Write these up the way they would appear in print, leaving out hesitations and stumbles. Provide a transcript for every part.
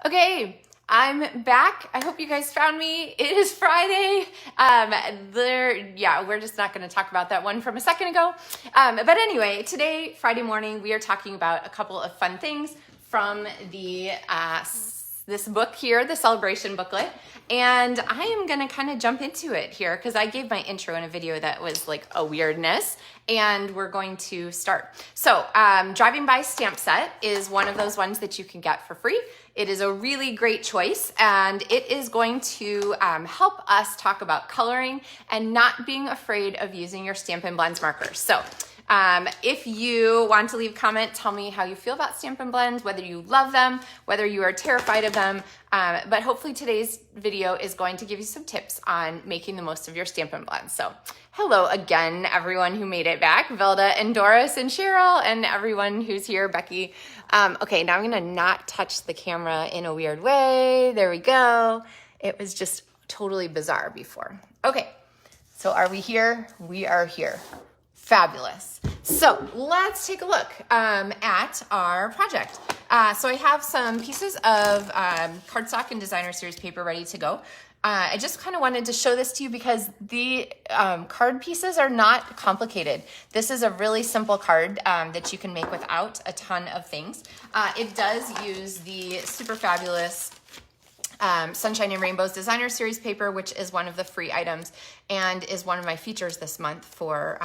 Okay, I'm back. I hope you guys found me. It is Friday. We're just not going to talk about that one from a second ago. But anyway, today, Friday morning, we are talking about a couple of fun things from the this book here, the Sale-A-Bration booklet. And I am going to kind of jump into it here because I gave my intro in a video that was like a weirdness. And we're going to start. So Driving By Stamp Set is one of those ones that you can get for free. It is a really great choice, and it is going to help us talk about coloring and not being afraid of using your Stampin Blends markers. So if you want to leave a comment, tell me how you feel about Stampin Blends, whether you love them, whether you are terrified of them. But hopefully today's video is going to give you some tips on making the most of your Stampin Blends. So hello again, everyone who made it back, Velda and Doris and Cheryl and everyone who's here, Becky. Okay, now I'm gonna not touch the camera in a weird way. There we go. It was just totally bizarre before. Okay, so are we here? We are here. Fabulous. So let's take a look at our project. So I have some pieces of cardstock and designer series paper ready to go. I just kind of wanted to show this to you because the card pieces are not complicated. This is a really simple card that you can make without a ton of things. It does use the super fabulous Sunshine and Rainbows Designer Series paper, which is one of the free items and is one of my features this month for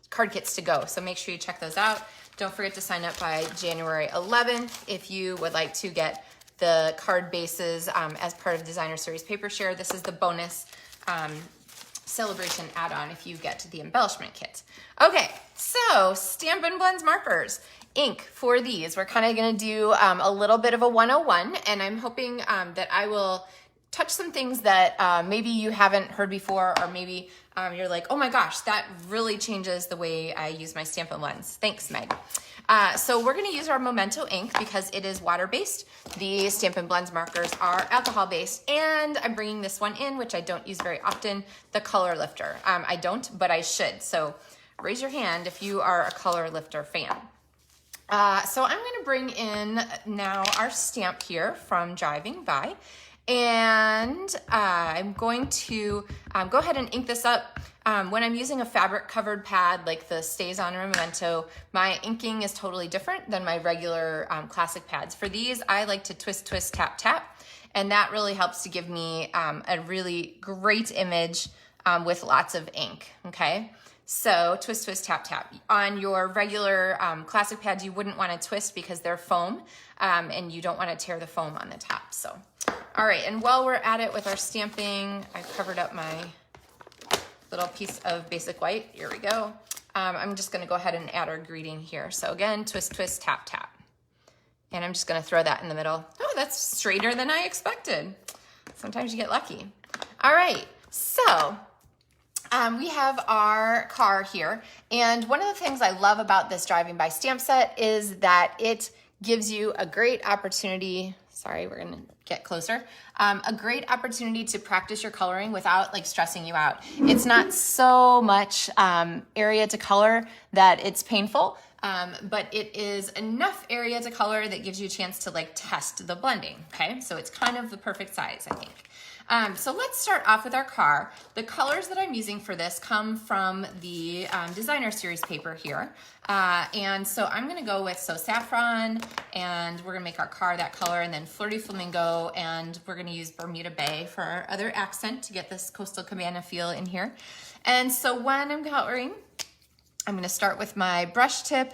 card kits to go. So make sure you check those out. Don't forget to sign up by January 11th if you would like to get the card bases as part of Designer Series Paper Share. This is the bonus Sale-A-Bration add-on if you get to the embellishment kit. Okay, so Stampin Blends Markers. Ink for these. We're kind of going to do a little bit of a 101, and I'm hoping that I will touch some things that maybe you haven't heard before, or maybe you're like, oh my gosh, that really changes the way I use my Stampin' Blends. Thanks, Meg. So we're going to use our Memento ink because it is water-based. The Stampin' Blends markers are alcohol-based, and I'm bringing this one in, which I don't use very often, the Color Lifter. I don't, but I should. So raise your hand if you are a Color Lifter fan. So I'm going to bring in now our stamp here from Driving By. And I'm going to go ahead and ink this up. When I'm using a fabric covered pad like the Stays On or Memento, my inking is totally different than my regular classic pads. For these, I like to twist, twist, tap, tap. And that really helps to give me a really great image with lots of ink, okay? So twist, twist, tap, tap. On your regular classic pads, you wouldn't want to twist because they're foam and you don't want to tear the foam on the top. So, all right, and while we're at it with our stamping, I covered up my little piece of basic white. Here we go. I'm just going to go ahead and add our greeting here. So again, twist, twist, tap, tap. And I'm just going to throw that in the middle. Oh, that's straighter than I expected. Sometimes you get lucky. All right, so we have our car here, and one of the things I love about this Driving By stamp set is that it gives you a great opportunity. Sorry, we're gonna get closer. A great opportunity to practice your coloring without like stressing you out. It's not so much area to color that it's painful, but it is enough area to color that gives you a chance to like test the blending, okay? So it's kind of the perfect size, I think. So let's start off with our car. The colors that I'm using for this come from the Designer Series paper here. And so I'm gonna go with Saffron, and we're gonna make our car that color, and then Flirty Flamingo, and we're gonna use Bermuda Bay for our other accent to get this coastal cabana feel in here. And so when I'm coloring, I'm gonna start with my brush tip,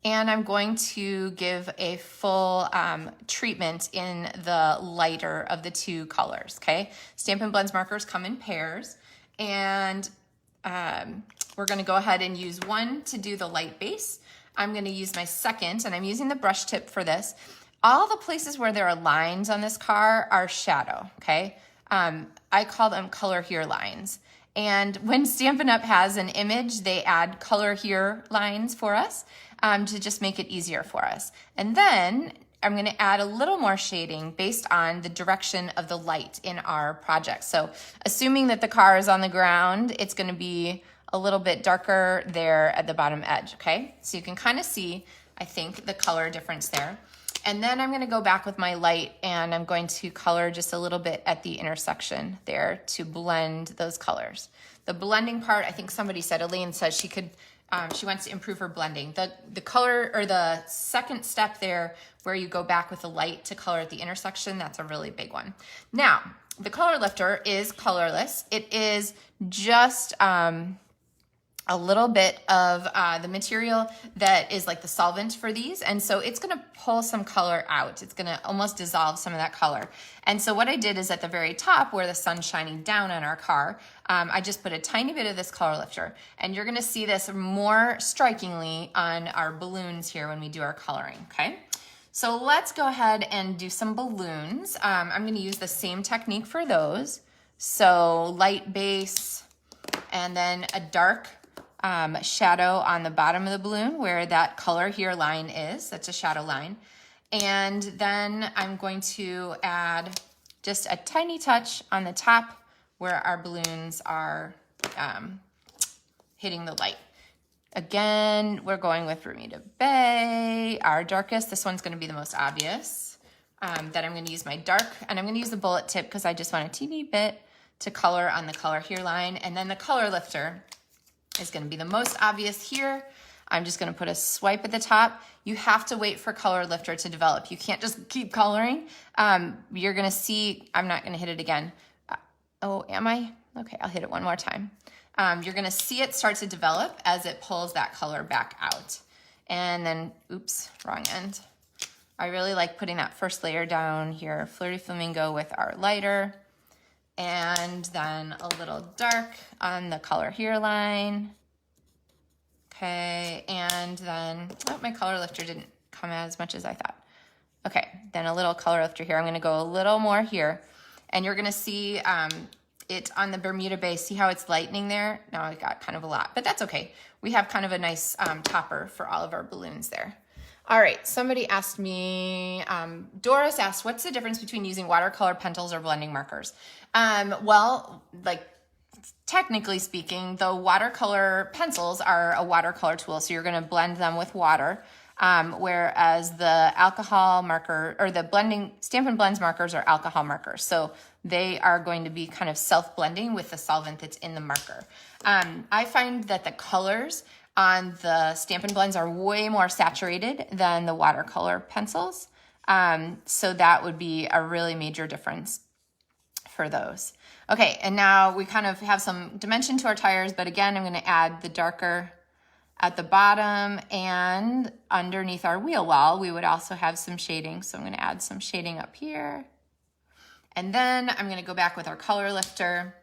and I'm going to give a full treatment in the lighter of the two colors, okay? Stampin' Blends markers come in pairs, and we're gonna go ahead and use one to do the light base. I'm gonna use my second, and I'm using the brush tip for this. All the places where there are lines on this car are shadow, okay? I call them color here lines. And when Stampin' Up! Has an image, they add color here lines for us to just make it easier for us. And then I'm gonna add a little more shading based on the direction of the light in our project. So assuming that the car is on the ground, it's gonna be a little bit darker there at the bottom edge, okay? So you can kind of see, I think, the color difference there. And then I'm gonna go back with my light and I'm going to color just a little bit at the intersection there to blend those colors. The blending part, I think somebody said, Elaine says she could, she wants to improve her blending. The color, or the second step there where you go back with the light to color at the intersection, that's a really big one. Now, the color lifter is colorless. It is just a little bit of the material that is like the solvent for these. And so it's gonna pull some color out. It's gonna almost dissolve some of that color. And so what I did is at the very top where the sun's shining down on our car, I just put a tiny bit of this color lifter. And you're gonna see this more strikingly on our balloons here when we do our coloring, okay? So let's go ahead and do some balloons. I'm gonna use the same technique for those. So light base, and then a dark shadow on the bottom of the balloon where that color here line is. That's a shadow line. And then I'm going to add just a tiny touch on the top where our balloons are hitting the light. Again, we're going with Bermuda Bay, our darkest. This one's going to be the most obvious. Then I'm going to use my dark, and I'm going to use the bullet tip because I just want a teeny bit to color on the color here line. And then the color lifter is going to be the most obvious here. I'm just going to put a swipe at the top. You have to wait for color lifter to develop. You can't just keep coloring. You're going to see, I'm not going to hit it again. Oh, am I? Okay, I'll hit it one more time. You're going to see it start to develop as it pulls that color back out. And then, oops, wrong end. I really like putting that first layer down here, Flirty Flamingo with our lighter. And then a little dark on the color here line. Okay, and then, oh, my color lifter didn't come out as much as I thought. Okay, then a little color lifter here. I'm gonna go a little more here. And you're gonna see it on the Bermuda Bay. See how it's lightening there? Now I got kind of a lot, but that's okay. We have kind of a nice topper for all of our balloons there. All right, somebody asked me, Doris asked, what's the difference between using watercolor pencils or blending markers? Well, like technically speaking, the watercolor pencils are a watercolor tool, so you're gonna blend them with water, whereas the alcohol marker, or the Stampin Blends markers are alcohol markers. So they are going to be kind of self-blending with the solvent that's in the marker. I find that the colors on the Stampin Blends are way more saturated than the watercolor pencils. So that would be a really major difference for those. Okay, and now we kind of have some dimension to our tires, but again, I'm gonna add the darker at the bottom, and underneath our wheel well, we would also have some shading. So I'm gonna add some shading up here. And then I'm gonna go back with our color lifter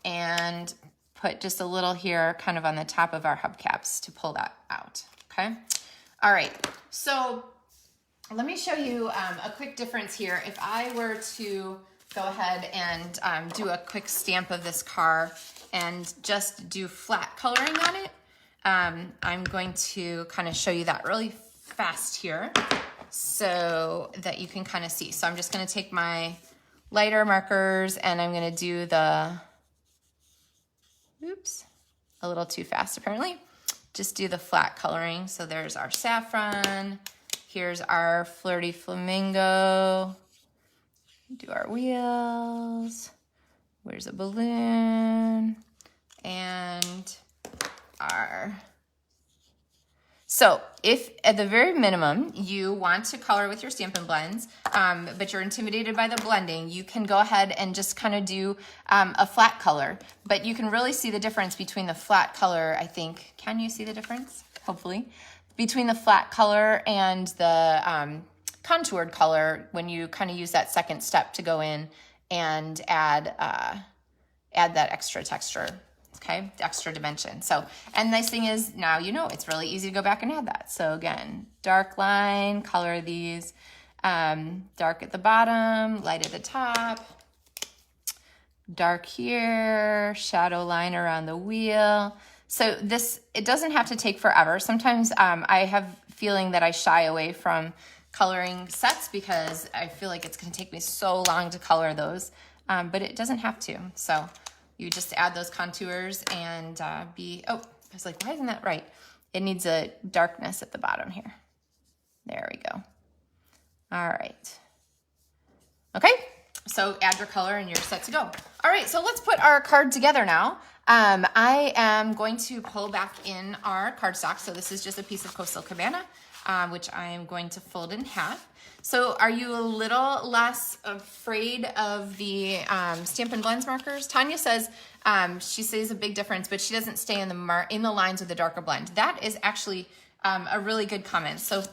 and put just a little here kind of on the top of our hubcaps to pull that out, okay? All right, so let me show you a quick difference here. If I were to go ahead and do a quick stamp of this car and just do flat coloring on it, I'm going to kind of show you that really fast here so that you can kind of see. So I'm just gonna take my lighter markers and I'm gonna do the, oops, a little too fast apparently. Just do the flat coloring. So there's our saffron, here's our Flirty Flamingo, do our wheels, where's a balloon, and our, so if at the very minimum you want to color with your Stampin' Blends, but you're intimidated by the blending, you can go ahead and just kind of do a flat color. But you can really see the difference between the flat color, I think. Can you see the difference? Hopefully. Between the flat color and the contoured color when you kind of use that second step to go in and add that extra texture. Okay, extra dimension. So, and nice thing is now you know it's really easy to go back and add that. So again, dark line, color these, dark at the bottom, light at the top, dark here, shadow line around the wheel. So this, it doesn't have to take forever. Sometimes I have feeling that I shy away from coloring sets because I feel like it's gonna take me so long to color those, but it doesn't have to. So you just add those contours and oh, I was like, why isn't that right? It needs a darkness at the bottom here. There we go. All right. Okay, so add your color and you're set to go. All right, so let's put our card together now. I am going to pull back in our cardstock. So this is just a piece of Coastal Cabana, which I am going to fold in half. So are you a little less afraid of the Stampin Blends markers? Tanya says she sees a big difference, but she doesn't stay in the lines with the darker blend. That is actually a really good comment. So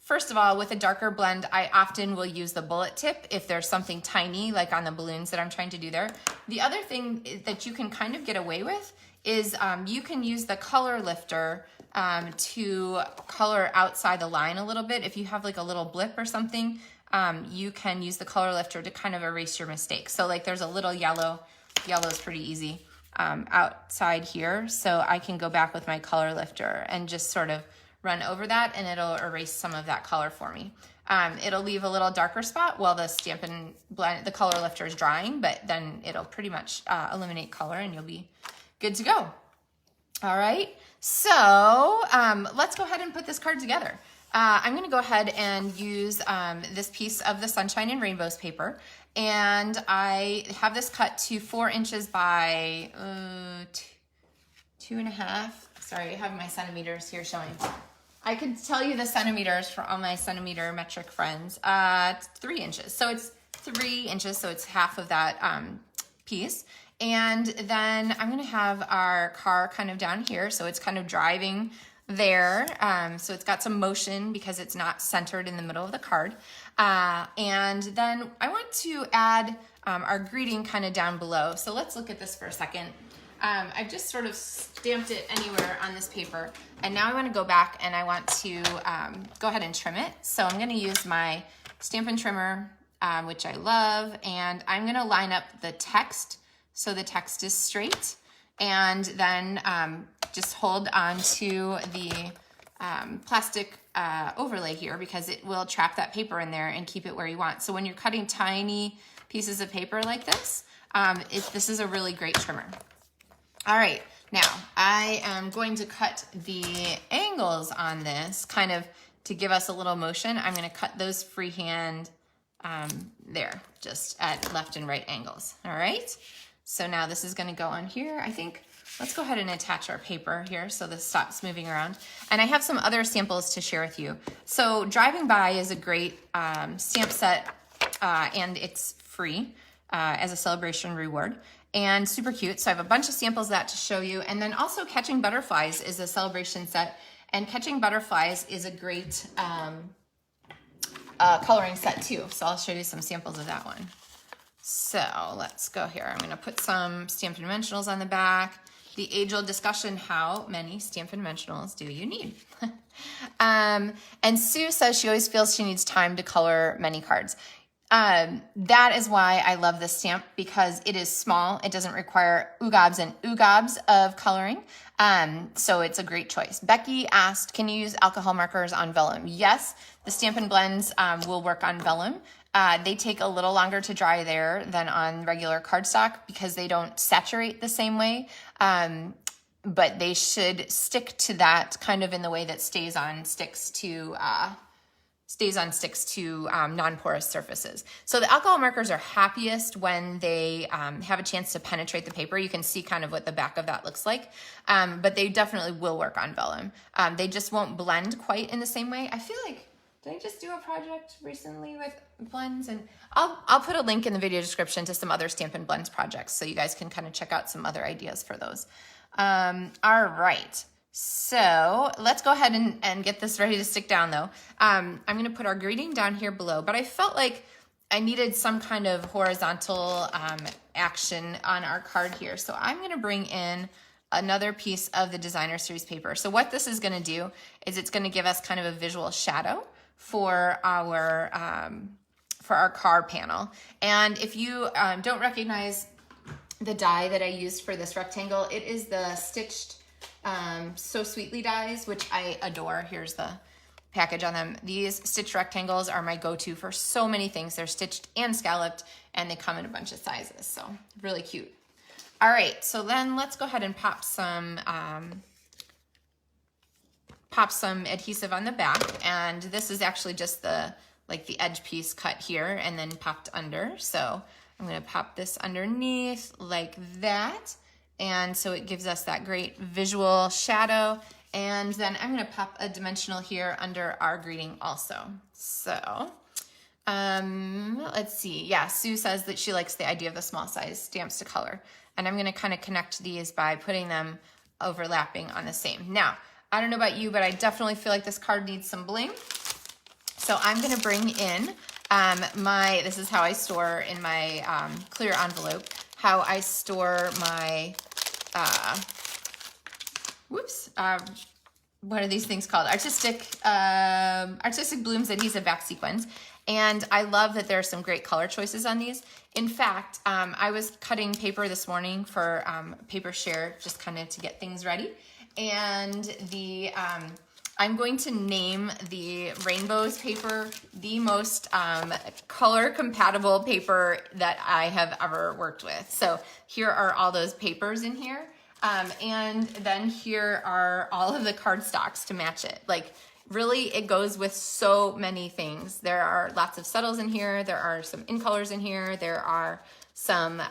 first of all, with a darker blend, I often will use the bullet tip if there's something tiny, like on the balloons that I'm trying to do there. The other thing that you can kind of get away with is you can use the color lifter to color outside the line a little bit. If you have like a little blip or something, you can use the color lifter to kind of erase your mistake. So like there's a little yellow. Yellow is pretty easy outside here. So I can go back with my color lifter and just sort of run over that, and it'll erase some of that color for me. It'll leave a little darker spot while the Stampin' Blend, the color lifter is drying, but then it'll pretty much eliminate color and you'll be good to go. All right, so let's go ahead and put this card together. I'm gonna go ahead and use this piece of the Sunshine and Rainbows paper, and I have this cut to 4 inches by 2.5. Sorry, I have my centimeters here showing. I could tell you the centimeters for all my centimeter metric friends. 3 inches. So it's 3 inches, so it's half of that piece. And then I'm gonna have our car kind of down here, so it's kind of driving there. So it's got some motion because it's not centered in the middle of the card. And then I want to add our greeting kind of down below. So let's look at this for a second. I've just sort of stamped it anywhere on this paper, and now I want to go back and I want to go ahead and trim it. So I'm going to use my Stampin' Trimmer, which I love, and I'm going to line up the text so the text is straight, and then just hold on to the plastic overlay here because it will trap that paper in there and keep it where you want. So when you're cutting tiny pieces of paper like this, this is a really great trimmer. All right, now I am going to cut the angles on this kind of to give us a little motion. I'm going to cut those freehand there, just at left and right angles. All right, so now this is going to go on here. I think let's go ahead and attach our paper here so this stops moving around. And I have some other samples to share with you. So Driving By is a great stamp set, and it's free as a celebration reward. And super cute. So I have a bunch of samples of that to show you. And then also Catching Butterflies is a celebration set. And Catching Butterflies is a great coloring set too. So I'll show you some samples of that one. So let's go here. I'm gonna put some Stampin' Dimensionals on the back. The age-old discussion, how many Stampin' Dimensionals do you need? And Sue says she always feels she needs time to color many cards. That is why I love this stamp, because it is small. It doesn't require oogobs and oogobs of coloring. So it's a great choice. Becky asked, can you use alcohol markers on vellum? Yes, the Stampin' Blends will work on vellum. They take a little longer to dry there than on regular cardstock because they don't saturate the same way. But they should stick to that kind of in the way that stays on sticks to non-porous surfaces. So the alcohol markers are happiest when they have a chance to penetrate the paper. You can see kind of what the back of that looks like, but they definitely will work on vellum. They just won't blend quite in the same way. I feel like, did I just do a project recently with blends? And I'll put a link in the video description to some other Stampin' Blends projects so you guys can kind of check out some other ideas for those. All right. So let's go ahead and get this ready to stick down though. I'm gonna put our greeting down here below, but I felt like I needed some kind of horizontal action on our card here. So I'm gonna bring in another piece of the Designer Series paper. So what this is gonna do is it's gonna give us kind of a visual shadow for our car panel. And if you don't recognize the die that I used for this rectangle, it is the stitched So Sweetly dies, which I adore. Here's the package on them. These stitched rectangles are my go-to for so many things. They're stitched and scalloped, and they come in a bunch of sizes, so really cute. All right, so then let's go ahead and pop some adhesive on the back, and this is actually just the like the edge piece cut here and then popped under. So I'm gonna pop this underneath like that. And so it gives us that great visual shadow. And then I'm gonna pop a dimensional here under our greeting also. So let's see. Yeah, Sue says that she likes the idea of the small size stamps to color. And I'm gonna kind of connect these by putting them overlapping on the same. Now, I don't know about you, but I definitely feel like this card needs some bling. So I'm gonna bring in this is how I store in my clear envelope, how I store my, what are these things called? Artistic Blooms Adhesive Back Sequins. And I love that there are some great color choices on these. In fact, I was cutting paper this morning for paper share, just kind of to get things ready. And I'm going to name the Rainbows paper the most color compatible paper that I have ever worked with. So here are all those papers in here. And then here are all of the cardstocks to match it. Like, really, it goes with so many things. There are lots of subtles in here. There are some in colors in here. There are some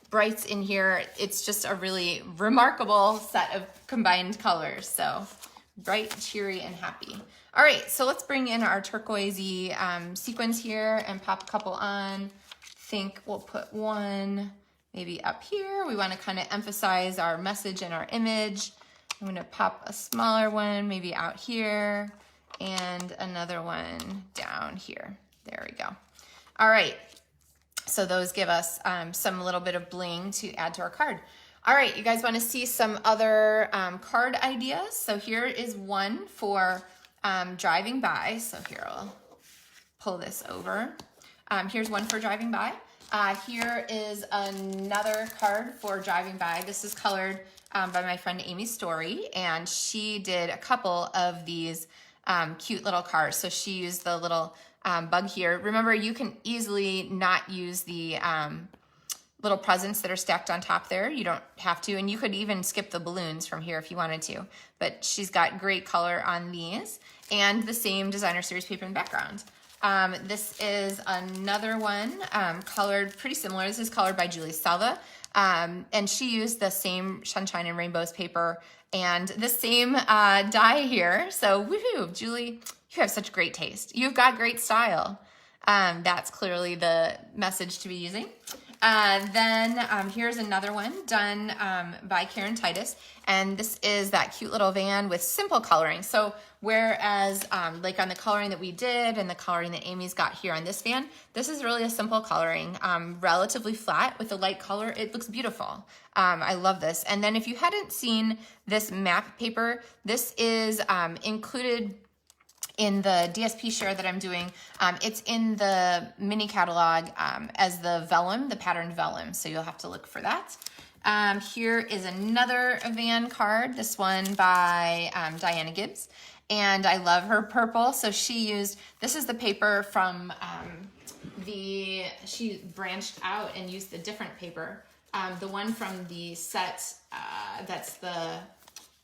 brights in here. It's just a really remarkable set of combined colors. So bright, cheery, and happy. All right, so let's bring in our turquoisey sequins here and pop a couple on. Think we'll put one maybe up here. We want to kind of emphasize our message and our image. I'm going to pop a smaller one maybe out here and another one down here. There we go. All right, so those give us some little bit of bling to add to our card. All right, you guys want to see some other card ideas? So here is one for driving by. So here I'll pull this over. Here's one for driving by. Here is another card for driving by. This is colored by my friend Amy Story, and she did a couple of these cute little cards. So she used the little bug here. Remember, you can easily not use the little presents that are stacked on top there. You don't have to, and you could even skip the balloons from here if you wanted to, but she's got great color on these and the same designer series paper in the background. This is another one colored pretty similar. This is colored by Julie Salva, and she used the same Sunshine and Rainbows paper and the same die here. So woohoo, Julie, you have such great taste. You've got great style. That's clearly the message to be using. Then here's another one done by Karen Titus, and this is that cute little van with simple coloring. So whereas like on the coloring that we did and the coloring that Amy's got here on this van, this is really a simple coloring, relatively flat with a light color. It looks beautiful. I love this. And then if you hadn't seen this map paper, this is included in the DSP share that I'm doing. It's in the mini catalog as the vellum, the patterned vellum, so you'll have to look for that. Here is another van card, this one by Diana Gibbs, and I love her purple. So she used, this is the paper from she branched out and used the different paper. The one from the set, that's the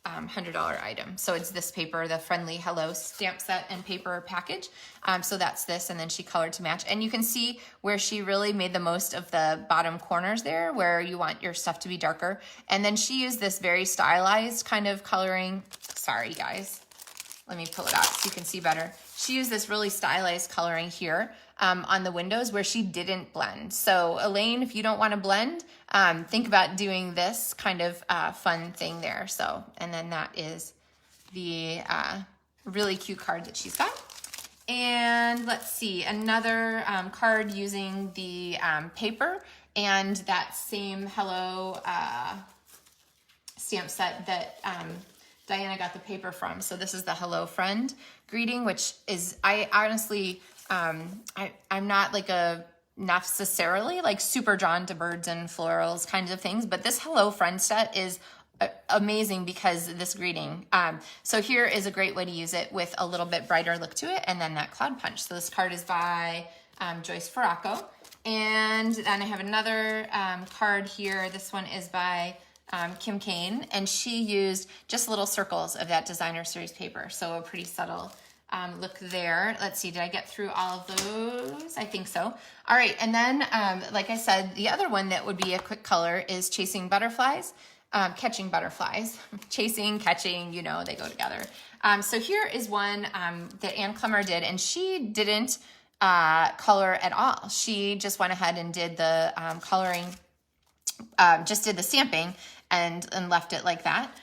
$100 item. So it's this paper, the Friendly Hello stamp set and paper package. So that's this, and then she colored to match. And you can see where she really made the most of the bottom corners there, where you want your stuff to be darker. And then she used this very stylized kind of coloring. Sorry, guys. Let me pull it out so you can see better. She used this really stylized coloring here on the windows where she didn't blend. So Elaine, if you don't want to blend, think about doing this kind of fun thing there. So, and then that is the really cute card that she's got. And let's see, another card using the paper and that same Hello stamp set that Diana got the paper from. So this is the Hello Friend greeting, which is, I honestly, I'm not like necessarily like super drawn to birds and florals kinds of things, but this Hello Friend set is amazing because of this greeting. So here is a great way to use it with a little bit brighter look to it, and then that cloud punch. So this card is by Joyce Farraco. And then I have another card here. This one is by Kim Kane, and she used just little circles of that designer series paper. So a pretty subtle look there. Let's see, did I get through all of those? I think so. All right, and then like I said, the other one that would be a quick color is Chasing Butterflies. Catching butterflies. Chasing, catching, you know, they go together. So here is one that Ann Clemmer did, and she didn't color at all. She just went ahead and did the coloring, just did the stamping and left it like that.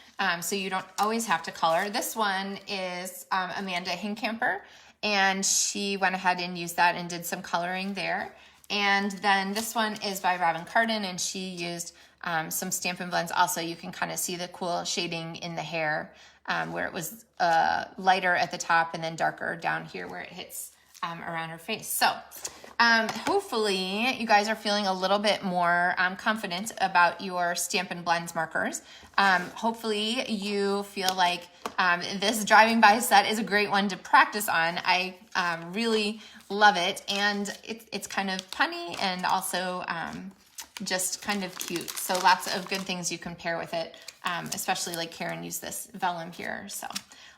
So you don't always have to color. This one is Amanda Hinkamper, and she went ahead and used that and did some coloring there. And then this one is by Robin Cardin, and she used some Stampin' Blends. Also, you can kind of see the cool shading in the hair where it was lighter at the top and then darker down here where it hits around her face. So hopefully you guys are feeling a little bit more confident about your Stampin' Blends markers. Hopefully you feel like this driving by set is a great one to practice on. I really love it, and it's kind of punny and also just kind of cute. So lots of good things you can pair with it, especially like Karen used this vellum here. So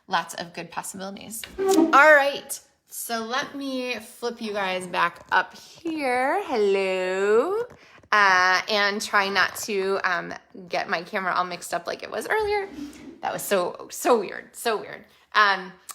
lots of good possibilities. All right. So let me flip you guys back up here. Hello. And try not to get my camera all mixed up like it was earlier. That was so weird. So weird.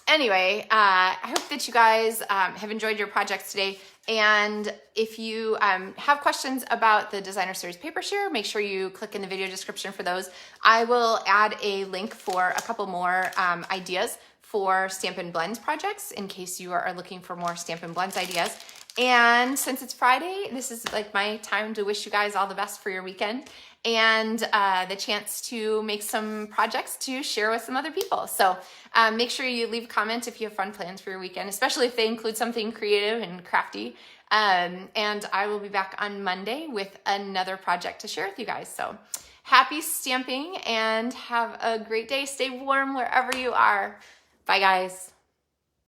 Anyway, I hope that you guys have enjoyed your projects today. And if you have questions about the Designer Series Paper Share, make sure you click in the video description for those. I will add a link for a couple more ideas for Stampin' Blends projects in case you are looking for more Stampin' Blends ideas. And since it's Friday, this is like my time to wish you guys all the best for your weekend and the chance to make some projects to share with some other people. So make sure you leave a comment if you have fun plans for your weekend, especially if they include something creative and crafty. And I will be back on Monday with another project to share with you guys. So happy stamping and have a great day. Stay warm wherever you are. Bye, guys.